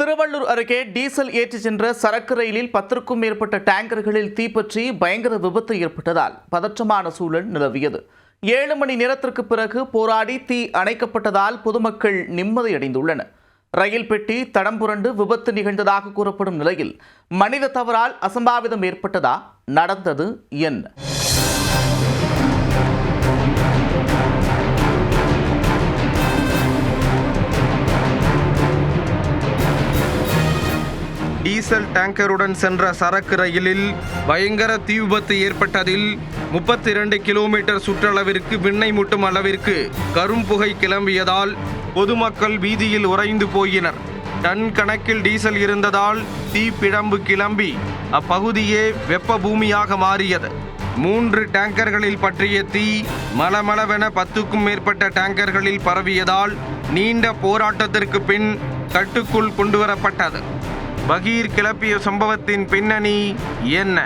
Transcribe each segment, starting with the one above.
திருவள்ளூர் அருகே டீசல் ஏற்றிச் சென்ற சரக்கு ரயிலில் 10க்கும் மேற்பட்ட டேங்கர்களில் தீப்பற்றி பயங்கர விபத்து ஏற்பட்டதால் பதற்றமான சூழல் நிலவியது. 7 மணி நேரத்திற்கு பிறகு போராடி தீ அணைக்கப்பட்டதால் பொதுமக்கள் நிம்மதியடைந்துள்ளனர். ரயில் பெட்டி தடம் புரண்டு விபத்து நிகழ்ந்ததாக கூறப்படும் நிலையில் மனித தவறால் அசம்பாவிதம் ஏற்பட்டதா? நடந்தது என்ன? டீசல் டேங்கருடன் சென்ற சரக்கு ரயிலில் பயங்கர தீ விபத்து ஏற்பட்டதில் 32 கிலோமீட்டர் சுற்றளவிற்கு விண்ணை முட்டும் அளவிற்கு கரும்புகை கிளம்பியதால் பொதுமக்கள் வீதியில் உறைந்து போயினர். டன் கணக்கில் டீசல் இருந்ததால் தீ பிழம்பு கிளம்பி அப்பகுதியே வெப்ப பூமியாக மாறியது. 3 டேங்கர்களில் பற்றிய தீ மளமளவென 10க்கும் மேற்பட்ட டேங்கர்களில் பரவியதால் நீண்ட போராட்டத்திற்கு பின் கட்டுக்குள் கொண்டுவரப்பட்டது. பகீர் கிளப்பிய சம்பவத்தின் பின்னணி என்ன?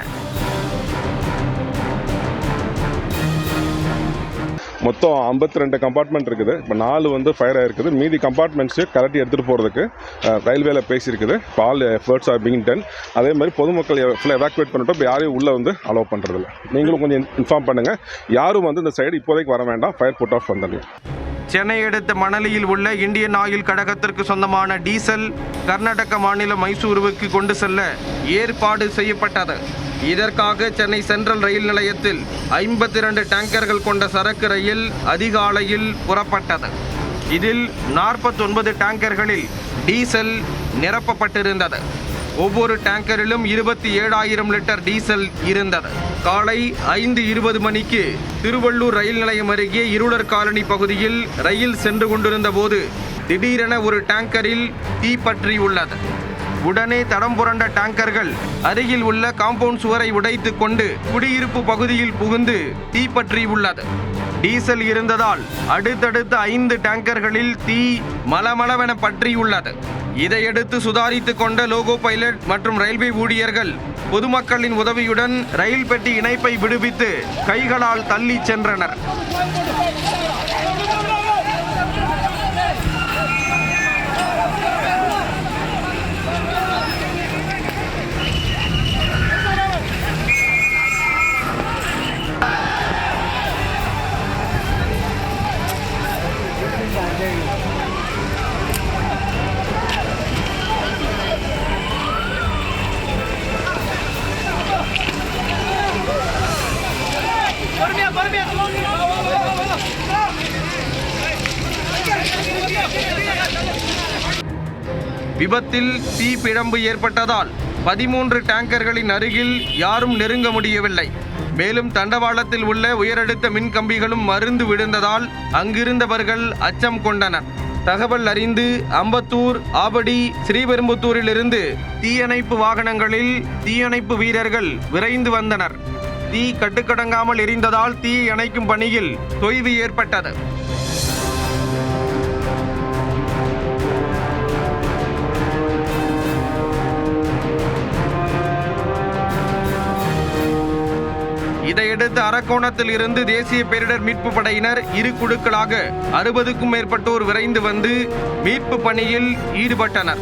மொத்தம் 52 கம்பார்ட்மெண்ட் இருக்குது. இப்போ 4 ஃபயர் ஆகிருக்குது. மீதி கம்பார்ட்மெண்ட்ஸு கலட்டி எடுத்துகிட்டு போகிறதுக்கு ரயில்வேல பேசியிருக்குது. இப்போ all efforts are being ton. அதே மாதிரி பொதுமக்கள் ஃபுல்லாக எவாக்குவேட் பண்ணிட்டோம். இப்போ யாரையும் உள்ளே அலோவ் பண்ணுறதில்ல. நீங்களும் கொஞ்சம் இன்ஃபார்ம் பண்ணுங்கள். யாரும் இந்த சைடு இப்போதைக்கு வர வேண்டாம். ஃபயர் புட் ஆஃப் வந்துடுங்க. சென்னை அடுத்த மணலியில் உள்ள இந்தியன் ஆயில் கழகத்திற்கு சொந்தமான டீசல் கர்நாடக மாநிலம் மைசூருவுக்கு கொண்டு செல்ல ஏற்பாடு செய்யப்பட்டது. இதற்காக சென்னை சென்ட்ரல் ரயில் நிலையத்தில் 52 டேங்கர்கள் கொண்ட சரக்கு ரயில் அதிகாலையில் புறப்பட்டது. இதில் 49 டேங்கர்களில் டீசல் நிரப்பப்பட்டிருந்தது. ஒவ்வொரு டேங்கரிலும் 27,000 லிட்டர் டீசல் இருந்தது. காலை 5:20 மணிக்கு திருவள்ளூர் ரயில் நிலையம் அருகே இருளர் காலனி பகுதியில் ரயில் சென்று கொண்டிருந்த போது திடீரென ஒரு டேங்கரில் தீ பற்றியுள்ளது. உடனே தடம் புரண்ட டேங்கர்கள் அருகில் உள்ள காம்பவுண்ட் சுவரை உடைத்து கொண்டு குடியிருப்பு பகுதியில் புகுந்து தீப்பற்றியுள்ளது. டீசல் இருந்ததால் அடுத்தடுத்த 5 டேங்கர்களில் தீ மளமளவென பற்றியுள்ளது. இதையடுத்து சுதாரித்து கொண்ட லோகோ பைலட் மற்றும் ரயில்வே ஊழியர்கள் பொதுமக்களின் உதவியுடன் ரயில் பெட்டி இணைப்பை விடுவித்து கைகளால் தள்ளி சென்றனர். விபத்தில் தீ பிழம்பு ஏற்பட்டதால் 13 டேங்கர்களின் அருகில் யாரும் நெருங்க முடியவில்லை. மேலும் தண்டவாளத்தில் உள்ள உயரழுத்த மின் கம்பிகளும் மருந்து விழுந்ததால் அங்கிருந்தவர்கள் அச்சம் கொண்டனர். தகவல் அறிந்து அம்பத்தூர், ஆவடி, ஸ்ரீபெரும்புத்தூரிலிருந்து தீயணைப்பு வாகனங்களில் தீயணைப்பு வீரர்கள் விரைந்து வந்தனர். தீ கட்டுக்கடங்காமல் எரிந்ததால் தீயை அணைக்கும் பணியில் தொய்வு ஏற்பட்டது. இதையடுத்து அரக்கோணத்தில் இருந்து தேசிய பேரிடர் மீட்பு படையினர் 2 குழுக்களாக 60க்கும் மேற்பட்டோர் விரைந்து வந்து மீட்பு பணியில் ஈடுபட்டனர்.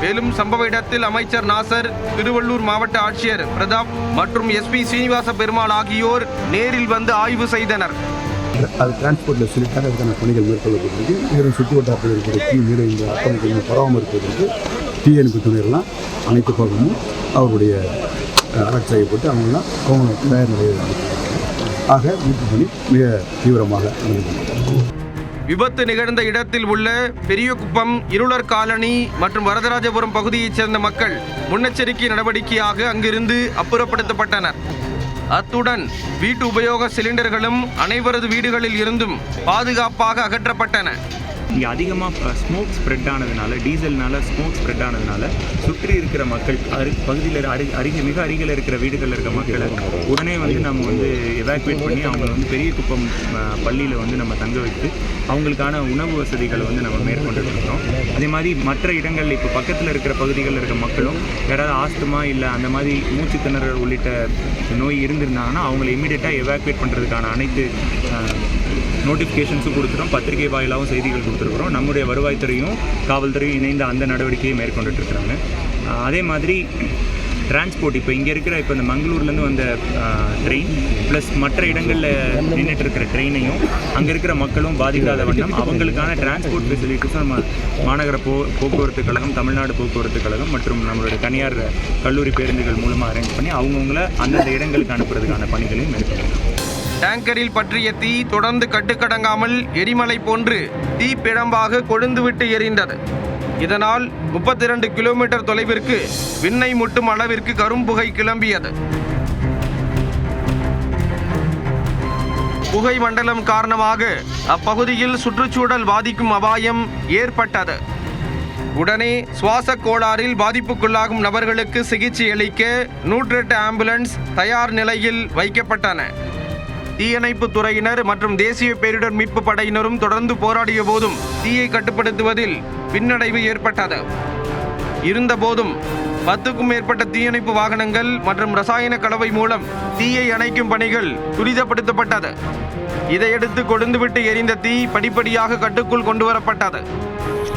மேலும் சம்பவ இடத்தில் அமைச்சர் நாசர், திருவள்ளூர் மாவட்ட ஆட்சியர் பிரதாப் மற்றும் SP சீனிவாச பெருமாள் ஆகியோர் நேரில் வந்து ஆய்வு செய்தனர். அது டிரான்ஸ்போர்ட்டில் சொல்லிட்டாங்க. அதுக்கான பணிகள் மேற்கொள்ளப்பட்டிருக்கு. இதன் சுற்று வட்டாரத்தில் இருக்கிற தீ மீது இந்த அக்கம் பராமரிப்பதற்கு தீயணைப்பு துறையெல்லாம் அனைத்து பக்கமும் அவருடைய அரெஸ்ட் செய்யப்பட்டு அவங்களாம் அவங்க தயார் நிலையில் ஆக மீட்பு பணி மிக தீவிரமாக நடந்தது. விபத்து நிகழ்ந்த இடத்தில் உள்ள பெரியகுப்பம், இருளர் காலனி மற்றும் வரதராஜபுரம் பகுதியைச் சேர்ந்த மக்கள் முன்னெச்சரிக்கை நடவடிக்கையாக அங்கிருந்து அப்புறப்படுத்தப்பட்டனர். அத்துடன் வீட்டு உபயோக சிலிண்டர்களும் அனைவரது வீடுகளில் இருந்தும் பாதுகாப்பாக அகற்றப்பட்டன. இங்கே அதிகமாக ஸ்மோக் ஸ்ப்ரெட் ஆனதுனால, டீசல்னால ஸ்மோக் ஸ்ப்ரெட் ஆனதுனால சுற்றி இருக்கிற மக்கள் பகுதியில் மிக அருகில் இருக்கிற வீடுகளில் இருக்கிற மக்களை உடனே நம்ம எவாக்குவேட் பண்ணி அவங்க பெரியகுப்பம் பள்ளியில் நம்ம தங்க வைத்து அவங்களுக்கான உணவு வசதிகளை நம்ம மேற்கொண்டு இருக்கிறோம். அதே மாதிரி மற்ற இடங்களில் இப்போ பக்கத்தில் இருக்கிற பகுதிகளில் இருக்கிற மக்களும் யாராவது ஆஸ்துமா இல்லை அந்த மாதிரி மூச்சு திணறல் உள்ளிட்ட நோய் இருந்திருந்தாங்கன்னா அவங்களை இமீடியட்டாக எவாக்குவேட் பண்ணுறதுக்கான அனைத்து நோட்டிஃபிகேஷன்ஸும் கொடுத்துட்டோம், பத்திரிகை வாயிலாகவும் செய்திகள் கொடுத்துருக்குறோம். நம்முடைய வருவாய்த்துறையும் காவல்துறையும் இணைந்து அந்த நடவடிக்கையை மேற்கொண்டுட்டு இருக்கிறாங்க. அதே மாதிரி டிரான்ஸ்போர்ட் இப்போ இங்கே இருக்கிற இப்போ இந்த மங்களூர்லேருந்து வந்த ட்ரெயின் ப்ளஸ் மற்ற இடங்களில் நின்றுட்டு இருக்கிற ட்ரெயினையும் அங்கே இருக்கிற மக்களும் பாதிக்காத வண்ணம் அவங்களுக்கான டிரான்ஸ்போர்ட் ஃபெசிலிட்டிஸும் நம்ம மாநகர போக்குவரத்து கழகம், தமிழ்நாடு போக்குவரத்து கழகம் மற்றும் நம்மளுடைய தனியார் கல்லூரி பேருந்துகள் மூலமாக அரேஞ்ச் பண்ணி அவங்கவுங்கள அந்தந்த இடங்களுக்கு அனுப்புறதுக்கான பணிகளையும் மேற்கொள்ளும். டேங்கரில் பற்றிய தீ தொடர்ந்து கட்டுக்கடங்காமல் எரிமலை போன்று தீப்பிழம்பாக கொழுந்துவிட்டு எரிந்தது. இதனால் 32 கிலோமீட்டர் தொலைவிற்கு விண்ணை முட்டும் அளவிற்கு கரும்புகை கிளம்பியது. புகை மண்டலம் காரணமாக அப்பகுதியில் சுற்றுச்சூழல் பாதிக்கும் அபாயம் ஏற்பட்டது. உடனே சுவாச கோளாறில் பாதிப்புக்குள்ளாகும் நபர்களுக்கு சிகிச்சை அளிக்க 108 ஆம்புலன்ஸ் தயார் நிலையில் வைக்கப்பட்டன. தீயணைப்பு துறையினர் மற்றும் தேசிய பேரிடர் மீட்பு படையினரும் தொடர்ந்து போராடிய போதும் தீயை கட்டுப்படுத்துவதில் பின்னடைவு ஏற்பட்டது. இருந்தபோதும் 10க்கும் மேற்பட்ட தீயணைப்பு வாகனங்கள் மற்றும் ரசாயன கலவை மூலம் தீயை அணைக்கும் பணிகள் துரிதப்படுத்தப்பட்டது. இதையடுத்து கொழுந்துவிட்டு எரிந்த தீ படிப்படியாக கட்டுக்குள் கொண்டு வரப்பட்டது.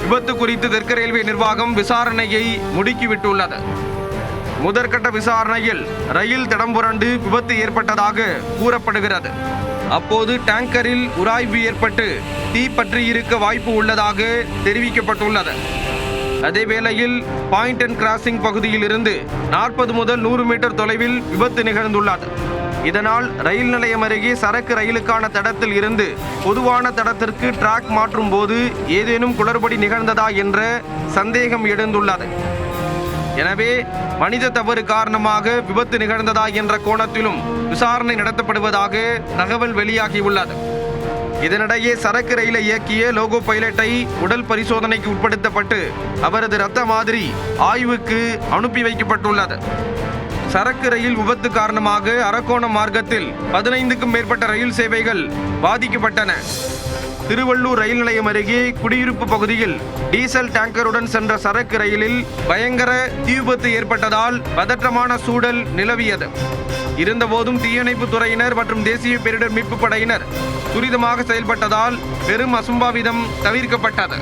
விபத்து குறித்து தெற்கு ரயில்வே நிர்வாகம் விசாரணையை முடுக்கிவிட்டுள்ளது. முதற்கட்ட விசாரணையில் ரயில் தடம் புரண்டு விபத்து ஏற்பட்டதாக கூறப்படுகிறது. அப்போது டேங்கரில் உராய்வு ஏற்பட்டு தீ பற்றி இருக்க வாய்ப்பு உள்ளதாக தெரிவிக்கப்பட்டுள்ளது. அதேவேளையில் பாயிண்ட் அண்ட் கிராசிங் பகுதியில் இருந்து 40 முதல் 100 மீட்டர் தொலைவில் விபத்து நிகழ்ந்துள்ளது. இதனால் ரயில் நிலையம் அருகே சரக்கு ரயிலுக்கான தடத்தில் இருந்து பொதுவான தடத்திற்கு டிராக் மாற்றும் போது ஏதேனும் குளறுபடி நிகழ்ந்ததா என்ற சந்தேகம் எழுந்துள்ளது. எனவே மனித தவறு காரணமாக விபத்து நிகழ்ந்ததா என்ற கோணத்திலும் விசாரணை நடத்தப்படுவதாக தகவல் வெளியாகியுள்ளது. இதனிடையே சரக்கு ரயிலை இயக்கிய லோகோ பைலட்டை உடல் பரிசோதனைக்கு உட்படுத்தப்பட்டு அவரது இரத்த மாதிரி ஆய்வுக்கு அனுப்பி வைக்கப்பட்டுள்ளது. சரக்கு ரயில் விபத்து காரணமாக அரக்கோணம் மார்க்கத்தில் 15க்கும் மேற்பட்ட ரயில் சேவைகள் பாதிக்கப்பட்டன. திருவள்ளூர் ரயில் நிலையம் அருகே குடியிருப்பு பகுதியில் டீசல் டேங்கருடன் சென்ற சரக்கு ரயிலில் பயங்கர தீ விபத்து ஏற்பட்டதால் பதற்றமான சூழல் நிலவியது. இருந்தபோதும் தீயணைப்பு துறையினர் மற்றும் தேசிய பேரிடர் மீட்பு படையினர் துரிதமாக செயல்பட்டதால் பெரும் அசம்பாவிதம் தவிர்க்கப்பட்டது.